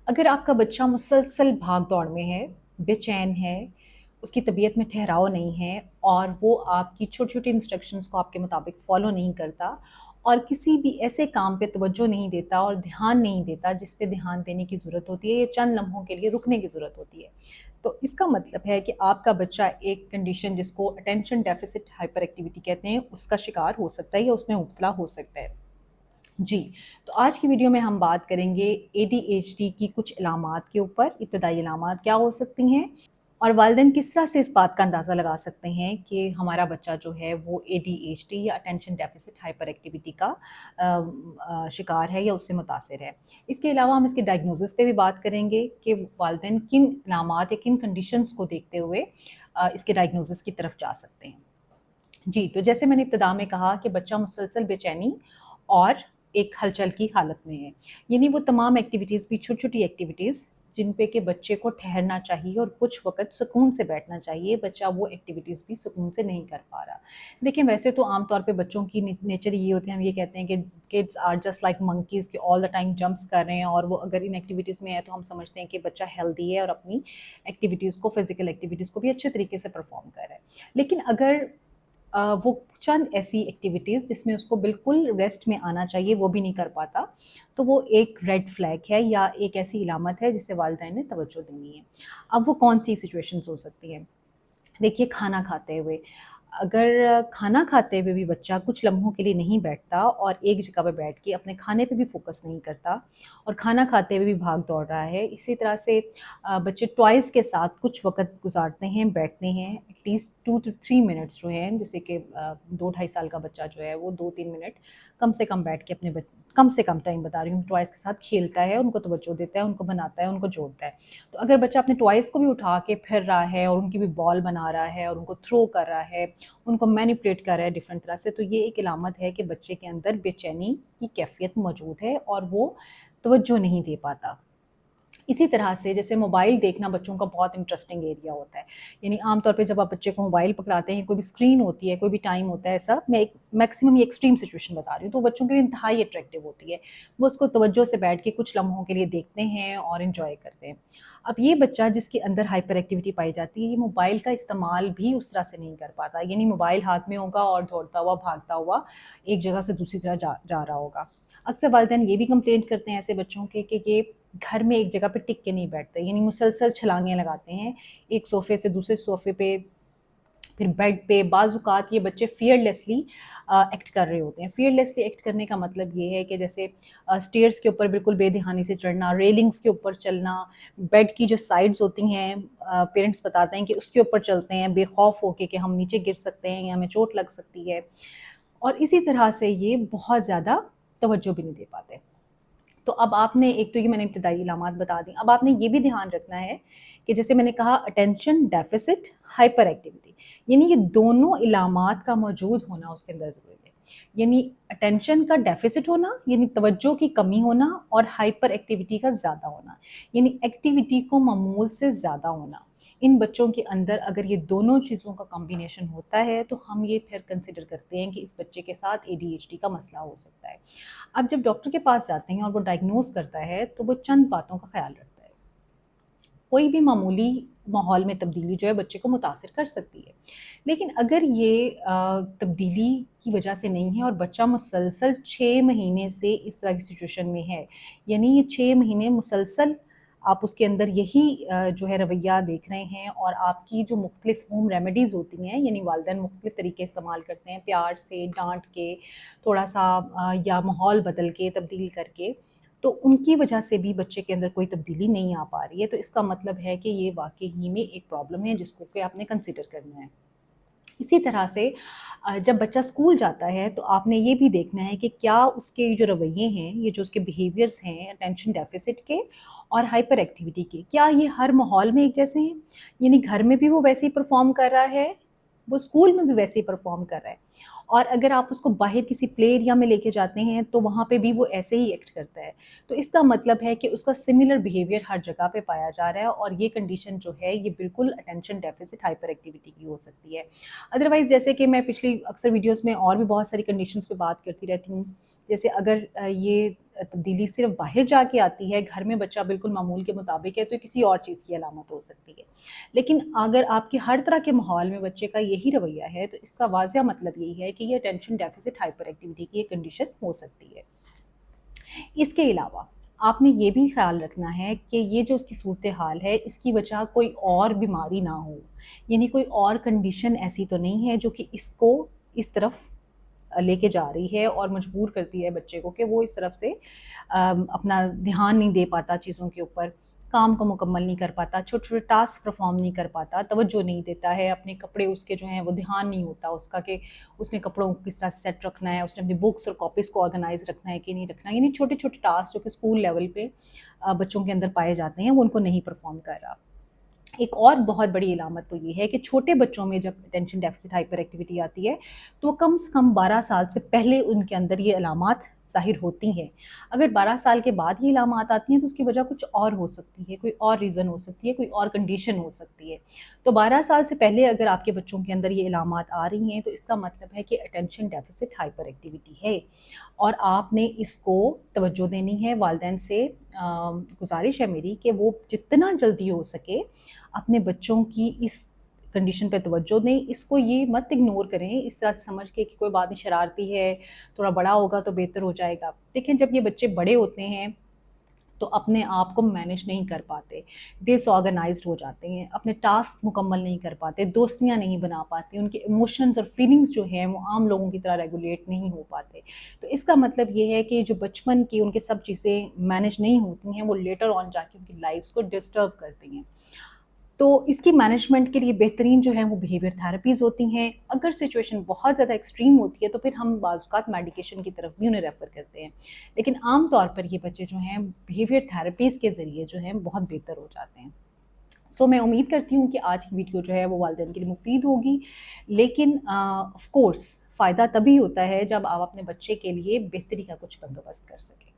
अगर आपका बच्चा मुसलसल भाग-दौड़ में है, बेचैन है, उसकी तबीयत में ठहराव नहीं है और वो आपकी छोटी-छोटी इंस्ट्रक्शंस को आपके मुताबिक फ़ॉलो नहीं करता और किसी भी ऐसे काम पे तवज्जो नहीं देता और ध्यान नहीं देता जिस पे ध्यान देने की ज़रूरत होती है या चंद लम्हों के लिए रुकने की ज़रूरत होती है। तो इसका मतलब है कि आपका बच्चा एक कंडीशन जिसको अटेंशन डेफ़िसिट हाइपर एक्टिविटी कहते हैं, उसका शिकार हो सकता है या उसमें मुब्तला हो सकता है। जी, तो आज की वीडियो में हम बात करेंगे एडीएचडी की कुछ इलामात के ऊपर, इब्तदाई इलामात क्या हो सकती हैं और वालिदैन किस तरह से इस बात का अंदाज़ा लगा सकते हैं कि हमारा बच्चा जो है वो एडीएचडी या अटेंशन डेफिसिट हाइपर एक्टिविटी का शिकार है या उससे मुतासिर है। इसके अलावा हम इसके डायग्नोसिस पे भी बात करेंगे कि वालिदैन किन इलामात या किन कंडीशंस को देखते हुए इसके डायग्नोसिस की तरफ जा सकते हैं। जी, तो जैसे मैंने इब्तिदा में कहा कि बच्चा मुसलसल बेचैनी और एक हलचल की हालत में है। यानी वो तमाम एक्टिविटीज़ भी छोटी-छोटी एक्टिविटीज़ जिन पे कि बच्चे को ठहरना चाहिए और कुछ वक़्त सुकून से बैठना चाहिए, बच्चा वो एक्टिविटीज़ भी सुकून से नहीं कर पा रहा। देखिए वैसे तो आम तौर पे बच्चों की नेचर ये होती है, हम ये कहते हैं कि kids are just like monkeys कि ऑल द टाइम जंप्स कर रहे हैं और वो अगर इन एक्टिविटीज़ में है तो हम समझते हैं कि बच्चा हेल्दी है और अपनी एक्टिविटीज़ को, फ़िज़िकल एक्टिविटीज़ को भी अच्छे तरीके से परफ़ॉर्म कर रहा है। लेकिन अगर वो चंद ऐसी एक्टिविटीज़ जिसमें उसको बिल्कुल रेस्ट में आना चाहिए वो भी नहीं कर पाता, तो वो एक रेड फ्लैग है या एक ऐसी इलामत है जिसे वालिदैन ने तवज्जो देनी है। अब वो कौन-सी सिचुएशंस हो सकती हैं? देखिए खाना खाते हुए, अगर खाना खाते हुए भी बच्चा कुछ लम्हों के लिए नहीं बैठता और एक जगह पे बैठ के अपने खाने पे भी फ़ोकस नहीं करता और खाना खाते हुए भी भाग-दौड़ रहा है, इसी तरह से बच्चे टॉयज़ के साथ कुछ वक़्त गुज़ारते हैं, बैठते हैं, एटलीस्ट 2 टू 3 मिनट्स जो हैं, जैसे कि 2 ढाई साल का बच्चा जो है वो 2-3 मिनट कम से कम बैठ के अपने कम से कम टाइम बता रही हूँ, टॉयज़ के साथ खेलता है, उनको तवज्जो देता है, उनको बनाता है, उनको जोड़ता है। तो अगर बच्चा अपने टॉयज़ को भी उठा के फिर रहा है और उनकी भी बॉल बना रहा है और उनको थ्रो कर रहा है, उनको मैनिपुलेट कर रहा है डिफरेंट तरह से, तो ये एक इलामत है कि बच्चे के अंदर बेचैनी की कैफ़ियत मौजूद है और वो तवज्जो नहीं दे पाता। इसी तरह से जैसे मोबाइल देखना बच्चों का बहुत इंटरेस्टिंग एरिया होता है। यानी आम तौर पे जब आप बच्चे को मोबाइल पकड़ाते हैं, कोई भी स्क्रीन होती है, कोई भी टाइम होता है ऐसा, मैं एक मैक्सिमम ये एक्सट्रीम सिचुएशन बता रही हूँ, तो बच्चों के लिए इंतहाई अट्रैक्टिव होती है। वो उसको तवज्जो से बैठ के कुछ लम्हों के लिए देखते हैं और एन्जॉय करते हैं। अब ये बच्चा जिसके अंदर हाइपर एक्टिविटी पाई जाती है, ये मोबाइल का इस्तेमाल भी उस तरह से नहीं कर पाता। यानी मोबाइल हाथ में होगा और दौड़ता हुआ, भागता हुआ एक जगह से दूसरी तरह जा रहा होगा। अक्सर वालिदैन ये भी कंप्लेंट करते हैं ऐसे बच्चों के कि ये घर में एक जगह पे टिक के नहीं बैठते, यानी मुसलसल छलांगे लगाते हैं, एक सोफ़े से दूसरे सोफ़े पे, फिर बेड पे। बाज़-औक़ात ये बच्चे फ़ियरलेसली एक्ट कर रहे होते हैं। फ़ियरलेसली एक्ट करने का मतलब ये है कि जैसे स्टेयर्स के ऊपर बिल्कुल बेध्यानी से चढ़ना, रेलिंग्स के ऊपर चलना, बेड की जो साइड्स होती हैं, पेरेंट्स बताते हैं कि उसके ऊपर चलते हैं बेखौफ़ होके कि हम नीचे गिर सकते हैं या हमें चोट लग सकती है। और इसी तरह से ये बहुत ज़्यादा तवज्जो भी नहीं दे पाते। तो अब आपने, एक तो ये मैंने इब्तिदाई इलामात बता दी, अब आपने ये भी ध्यान रखना है कि जैसे मैंने कहा अटेंशन डेफ़िसिट हाइपर एक्टिविटी, यानी ये दोनों इलामात का मौजूद होना उसके अंदर ज़रूरी है। यानी अटेंशन का डेफ़िसिट होना, यानी तवज्जो की कमी होना, और हाइपर एक्टिविटी का ज़्यादा होना, यानी एक्टिविटी को मामूल से ज़्यादा होना। इन बच्चों के अंदर अगर ये दोनों चीज़ों का कॉम्बिनेशन होता है तो हम ये फिर कंसिडर करते हैं कि इस बच्चे के साथ एडीएचडी का मसला हो सकता है। अब जब डॉक्टर के पास जाते हैं और वो डायग्नोज़ करता है तो वो चंद बातों का ख़्याल रखता है। कोई भी मामूली माहौल में तब्दीली जो है बच्चे को मुतासिर कर सकती है। लेकिन अगर ये तब्दीली की वजह से नहीं है और बच्चा मुसलसल 6 महीने से इस तरह की सिचुएशन में है, यानी ये 6 महीने मुसलसल आप उसके अंदर यही जो है रवैया देख रहे हैं और आपकी जो मुख्तलिफ़ होम रेमेडीज़ होती हैं, यानी वालिदैन मुख्तलिफ़ तरीके इस्तेमाल करते हैं, प्यार से, डाँट के, थोड़ा-सा या माहौल बदल के, तब्दील करके, तो उनकी वजह से भी बच्चे के अंदर कोई तब्दीली नहीं आ पा रही है, तो इसका मतलब है कि ये वाक़ई ही में एक प्रॉब्लम है जिसको कि आपने कंसिडर करना है। इसी तरह से जब बच्चा स्कूल जाता है तो आपने ये भी देखना है कि क्या उसके जो रवैये हैं, ये जो उसके बिहेवियर्स हैं अटेंशन डेफ़िसिट के और हाइपर एक्टिविटी के, क्या ये हर माहौल में एक जैसे हैं? यानी घर में भी वो वैसे ही परफ़ॉर्म कर रहा है, वो स्कूल में भी वैसे ही परफ़ॉर्म कर रहा है। और अगर आप उसको बाहर किसी प्ले एरिया में लेके जाते हैं तो वहाँ पे भी वो ऐसे ही एक्ट करता है। तो इसका मतलब है कि उसका सिमिलर बिहेवियर हर जगह पे पाया जा रहा है और ये कंडीशन जो है ये बिल्कुल अटेंशन डेफ़िसिट हाइपर एक्टिविटी की हो सकती है। अदरवाइज़ जैसे कि मैं पिछली अक्सर वीडियोज़ में और भी बहुत सारी कंडीशंस पे बात करती रहती हूँ। जैसे अगर ये تبدیلی صرف باہر جا کے آتی ہے، گھر میں بچہ بالکل معمول کے مطابق ہے تو کسی اور چیز کی علامت ہو سکتی ہے۔ لیکن اگر آپ کے ہر طرح کے ماحول میں بچے کا یہی رویہ ہے تو اس کا واضح مطلب یہی ہے کہ یہ اٹینشن ڈیفیسٹ ہائپر ایکٹیویٹی کی ایک کنڈیشن ہو سکتی ہے۔ اس کے علاوہ آپ نے یہ بھی خیال رکھنا ہے کہ یہ جو اس کی صورتحال ہے اس کی وجہ کوئی اور بیماری نہ ہو، یعنی کوئی اور کنڈیشن ایسی تو نہیں ہے جو کہ اس کو اس طرف لے کے جا رہی ہے اور مجبور کرتی ہے بچے کو کہ وہ اس طرف سے اپنا دھیان نہیں دے پاتا چیزوں کے اوپر، کام کو مکمل نہیں کر پاتا، چھوٹے چھوٹے ٹاسک پرفارم نہیں کر پاتا، توجہ نہیں دیتا ہے، اپنے کپڑے اس کے جو ہیں وہ دھیان نہیں ہوتا اس کا کہ اس نے کپڑوں کو کس طرح سے سیٹ رکھنا ہے، اس نے اپنی بکس اور کاپیز کو آرگنائز رکھنا ہے کہ نہیں رکھنا، یعنی چھوٹے چھوٹے ٹاسک جو کہ اسکول لیول پہ بچوں کے اندر پائے جاتے ہیں وہ ان کو نہیں پرفارم کر رہا۔ ایک اور بہت بڑی علامت تو یہ ہے کہ چھوٹے بچوں میں جب اٹینشن ڈیفیسٹ ہائپر ایکٹیویٹی آتی ہے تو کم سے کم 12 سال سے پہلے ان کے اندر یہ علامات ظاہر ہوتی ہیں۔ اگر 12 سال کے بعد یہ علامات آتی ہیں تو اس کی وجہ کچھ اور ہو سکتی ہے، کوئی اور ریزن ہو سکتی ہے، کوئی اور کنڈیشن ہو سکتی ہے۔ تو 12 سال سے پہلے اگر آپ کے بچوں کے اندر یہ علامات آ رہی ہیں تو اس کا مطلب ہے کہ اٹینشن ڈیفیسٹ ہائپر ایکٹیویٹی ہے اور آپ نے اس کو توجہ دینی ہے۔ والدین سے گزارش ہے میری کہ وہ جتنا جلدی ہو سکے اپنے بچوں کی اس کنڈیشن پہ توجہ دیں، اس کو یہ مت اگنور کریں اس طرح سے سمجھ کے کہ کوئی بات نہیں، شرارتی ہے، تھوڑا بڑا ہوگا تو بہتر ہو جائے گا۔ دیکھیں جب یہ بچے بڑے ہوتے ہیں تو اپنے آپ کو مینیج نہیں کر پاتے، ڈس آرگنائزڈ ہو جاتے ہیں، اپنے ٹاسک مکمل نہیں کر پاتے، دوستیاں نہیں بنا پاتے، ان کے ایموشنز اور فیلنگز جو ہیں وہ عام لوگوں کی طرح ریگولیٹ نہیں ہو پاتے۔ تو اس کا مطلب یہ ہے کہ جو بچپن کی ان کے سب چیزیں مینیج نہیں ہوتی ہیں وہ لیٹر آن جا کے ان کی لائفز کو ڈسٹرب کرتی ہیں۔ تو اس کی مینجمنٹ کے لیے بہترین جو ہیں وہ بیہیویئر تھراپیز ہوتی ہیں۔ اگر سچویشن بہت زیادہ ایکسٹریم ہوتی ہے تو پھر ہم بعض اوقات میڈیکیشن کی طرف بھی انہیں ریفر کرتے ہیں، لیکن عام طور پر یہ بچے جو ہیں بیہیویئر تھراپیز کے ذریعے جو ہیں بہت بہتر ہو جاتے ہیں۔ سو میں امید کرتی ہوں کہ آج کی ویڈیو جو ہے وہ والدین کے لیے مفید ہوگی، لیکن آف کورس فائدہ تبھی ہوتا ہے جب آپ اپنے بچے کے لیے بہتری کا کچھ بندوبست کر سکیں۔